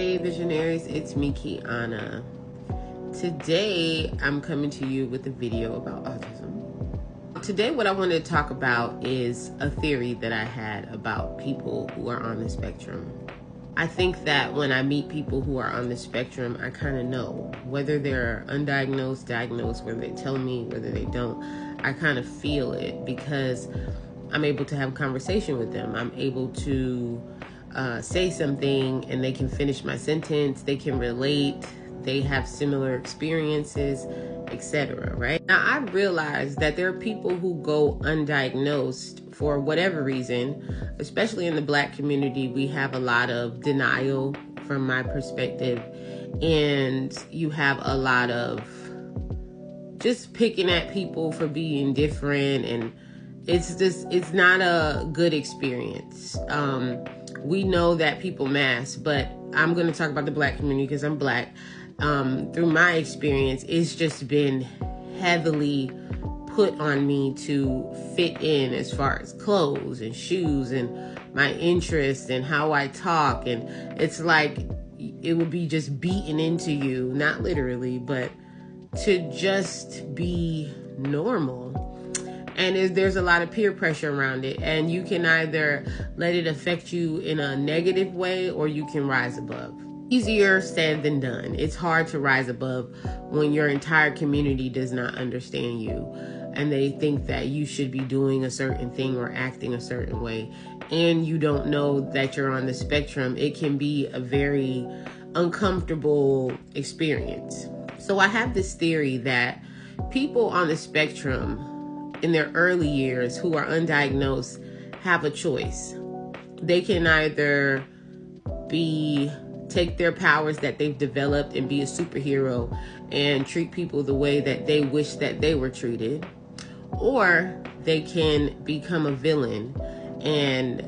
Hey visionaries, it's me, Kiana. Today I'm coming to you with a video about autism. Today what I want to talk about is a theory that I had about people who are on the spectrum. I think that when I meet people who are on the spectrum, I kind of know whether they're undiagnosed, diagnosed, whether they tell me, whether they don't. I kind of feel it because I'm able to have a conversation with them. I'm able to say something and they can finish my sentence, they can relate, they have similar experiences, etc. Right? Now I realize that there are people who go undiagnosed for whatever reason. Especially in the Black community, we have a lot of denial from my perspective, and you have a lot of just picking at people for being different, and it's not a good experience. We know that people mask, but I'm going to talk about the Black community because I'm Black. Through my experience, it's just been heavily put on me to fit in as far as clothes and shoes and my interests and how I talk. And it's like it would be just beaten into you, not literally, but to just be normal. And there's a lot of peer pressure around it, and you can either let it affect you in a negative way or you can rise above. Easier said than done. It's hard to rise above when your entire community does not understand you and they think that you should be doing a certain thing or acting a certain way, and you don't know that you're on the spectrum. It can be a very uncomfortable experience. So I have this theory that people on the spectrum in their early years who are undiagnosed have a choice. They can either take their powers that they've developed and be a superhero and treat people the way that they wish that they were treated, or they can become a villain and,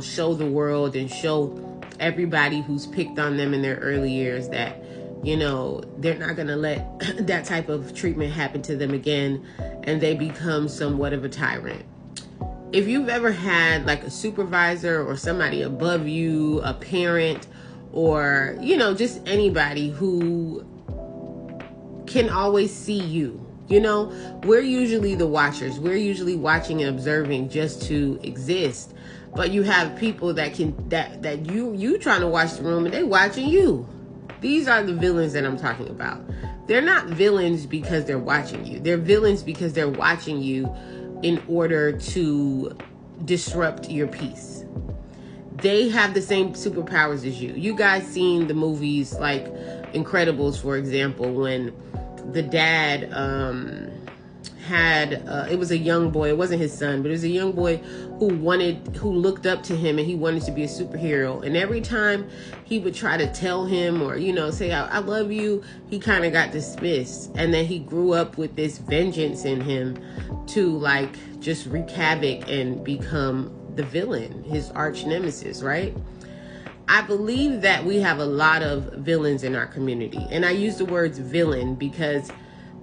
show the world and show everybody who's picked on them in their early years that they're not going to let that type of treatment happen to them again, and they become somewhat of a tyrant. If you've ever had like a supervisor or somebody above you, a parent, or, just anybody who can always see you, we're usually the watchers. We're usually watching and observing just to exist. But you have people that you trying to watch the room and they watching you. These are the villains that I'm talking about. They're not villains because they're watching you. They're villains because they're watching you in order to disrupt your peace. They have the same superpowers as you. You guys seen the movies like Incredibles, for example, when the dad it was a young boy. It wasn't his son, but it was a young boy who looked up to him and he wanted to be a superhero. And every time he would try to tell him or, say, I love you, he kind of got dismissed. And then he grew up with this vengeance in him to just wreak havoc and become the villain, his arch nemesis, right? I believe that we have a lot of villains in our community. And I use the words villain because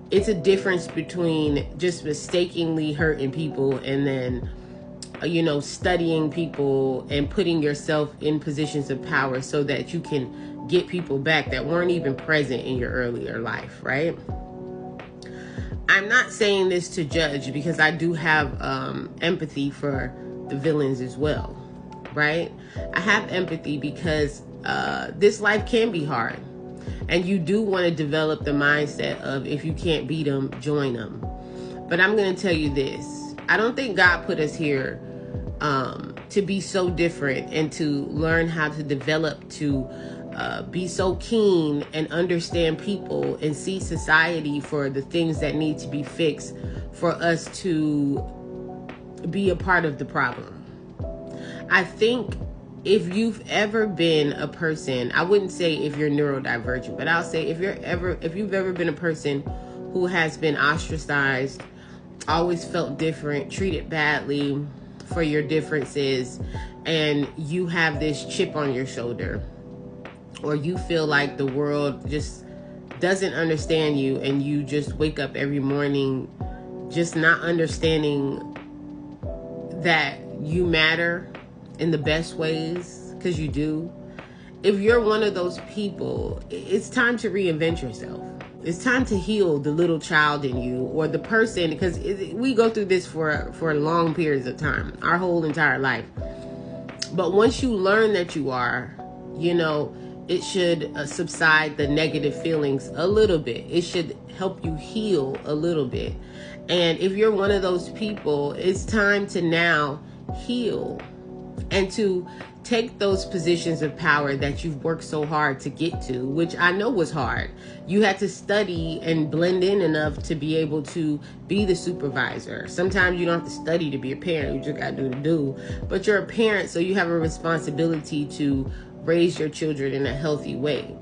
it's a difference between just mistakenly hurting people and then, studying people and putting yourself in positions of power so that you can get people back that weren't even present in your earlier life, right? I'm not saying this to judge because I do have empathy for the villains as well, right? I have empathy because this life can be hard. And you do want to develop the mindset of if you can't beat them, join them. But I'm going to tell you this. I don't think God put us here to be so different and to learn how to develop, to be so keen and understand people and see society for the things that need to be fixed for us to be a part of the problem. I think if you've ever been a person, I wouldn't say if you're neurodivergent, but I'll say if you've ever been a person who has been ostracized, always felt different, treated badly for your differences, and you have this chip on your shoulder, or you feel like the world just doesn't understand you and you just wake up every morning just not understanding that you matter in the best ways, because you do, if you're one of those people, it's time to reinvent yourself. It's time to heal the little child in you, or the person, because we go through this for long periods of time, our whole entire life. But once you learn that you are, it should subside the negative feelings a little bit. It should help you heal a little bit. And if you're one of those people, it's time to now heal and to take those positions of power that you've worked so hard to get to, which I know was hard. You had to study and blend in enough to be able to be the supervisor. Sometimes you don't have to study to be a parent. You just got to do. But you're a parent, so you have a responsibility to raise your children in a healthy way.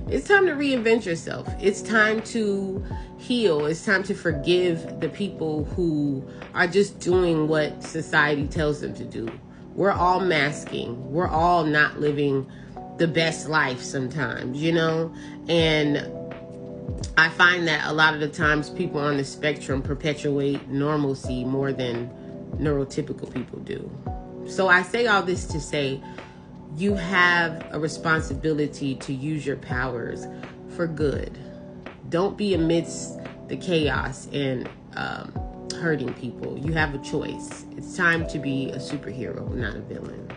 It's time to reinvent yourself. It's time to heal. It's time to forgive the people who are just doing what society tells them to do. We're all masking. We're all not living the best life sometimes, and I find that a lot of the times people on the spectrum perpetuate normalcy more than neurotypical people do. So I say all this to say, you have a responsibility to use your powers for good. Don't be amidst the chaos and hurting people. You have a choice. It's time to be a superhero, not a villain.